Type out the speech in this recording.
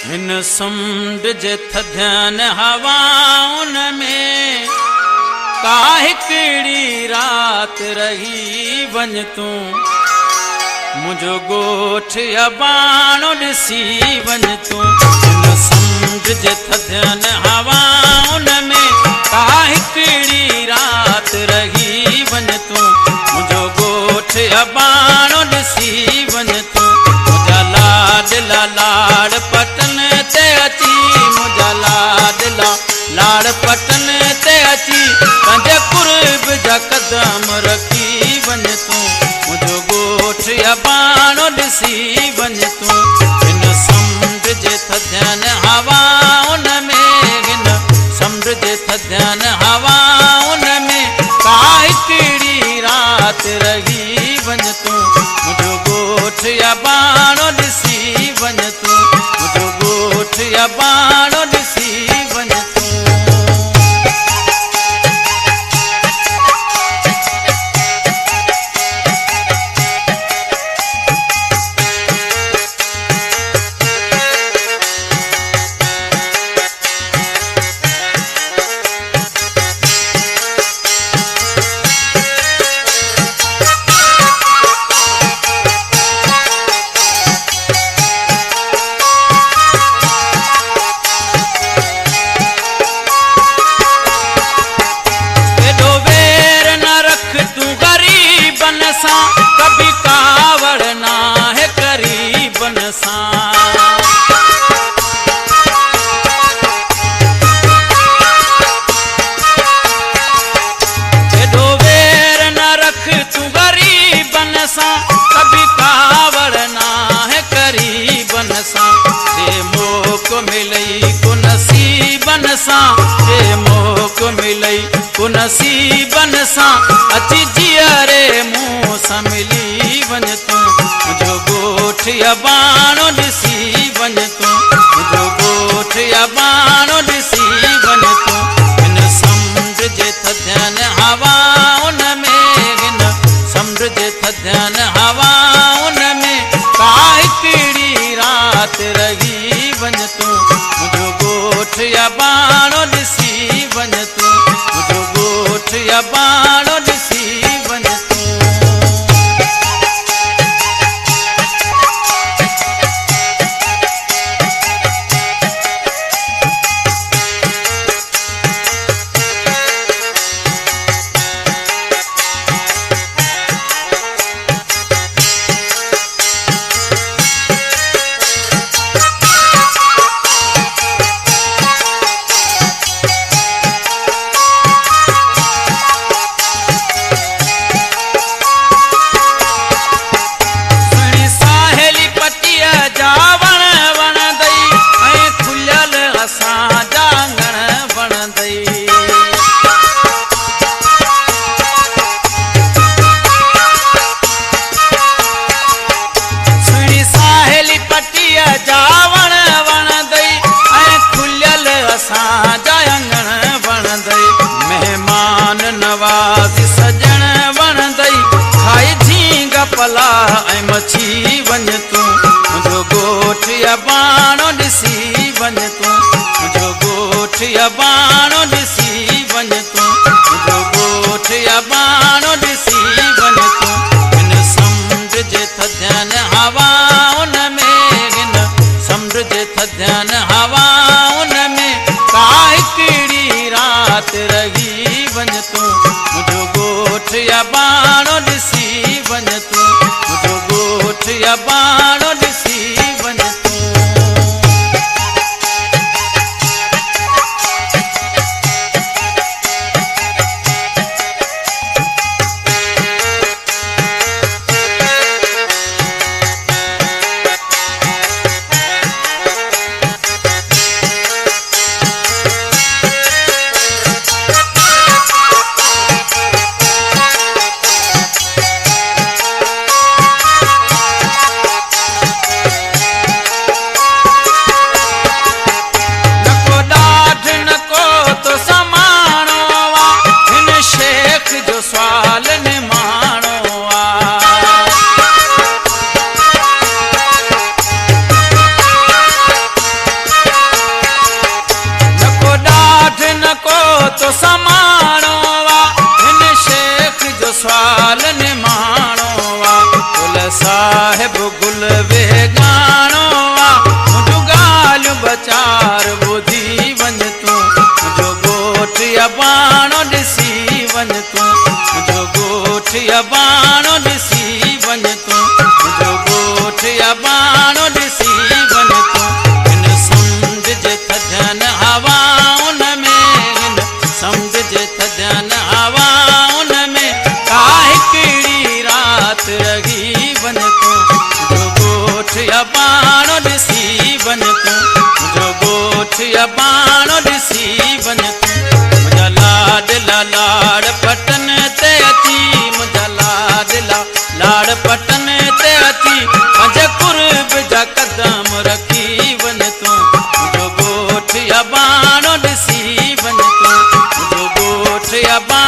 हिन समुंड जे थधियन हवाउन में का हिकिड़ी रात रही वञ तूं मुझो गोठ अबाणो ॾिसी वञ तूं हिन समुंड जे थधियन हवाउन में का हिकिड़ी रात रही वञ तूं मुझो गोठ अबाणो ॾिसी वञ तूं मुझा लाडला लाड़ पटन ते अची मुझा लाडला लाड़ पटन ते अची पंहिंजे कुर्ब जा कदम रखी वञ तूं मुझो गोठ अबाणो ॾिसी वञ तूं हिन समुंड जे थधियन हवाउन में हिन समुंड जे थधियन हवाउन में का हिकिड़ी रात रही वञ तूं मुझो गोठ अबाणो ॾिसी वञ तूं मुझो गोठ अबाणो ॾिसी वञ तूं कभी कावड़ ना है करीबन सा एडो वेर न रख तू गरीबन सा कभी कावड़ ना है करीबन सा जे मोक मिलई को नसीबन सा जे मोक मिलई को नसीबन सा अची जियरे मुँह सा मिली वञ तूं मुझो गोठ अबाणो ॾिसी वञ तूं मुझो गोठ अबाणो ॾिसी वञ तूं हिन समुंड जे थधियन हवाउन में हिन समुंड जे थधियन हवाउन में का हिकिड़ी रात रही वञ तूं मुझो गोठ अबाणो ॾिसी वञ तूं मुझो गोठ अबाणो ॾिसी वञ तूं नवाज़ी सजण वणंदई खाई झींग पला ऐं मछी वञ तूं मुझो गोठ अबाणो ॾिसी वञ तूं मुझो गोठ अबाणो ॾिसी वञ तूं मुझो गोठ अबाणो ॾिसी वञ तूं हिन समुंड जे थधियन हवाउन में हिन समुंड जे थधियन हवाउन में का हिकिड़ी रात रही वञ तूं मुझो गोठ अबाणो ॾिसी वञ तूं मुझो गोठ अबाणो ॾिसी वञ तूं वञ तूं मुंहिंजो ॻोठ अबाणो ॾिसी वञ तूं मुंहिंजो ॻोठ अबाणो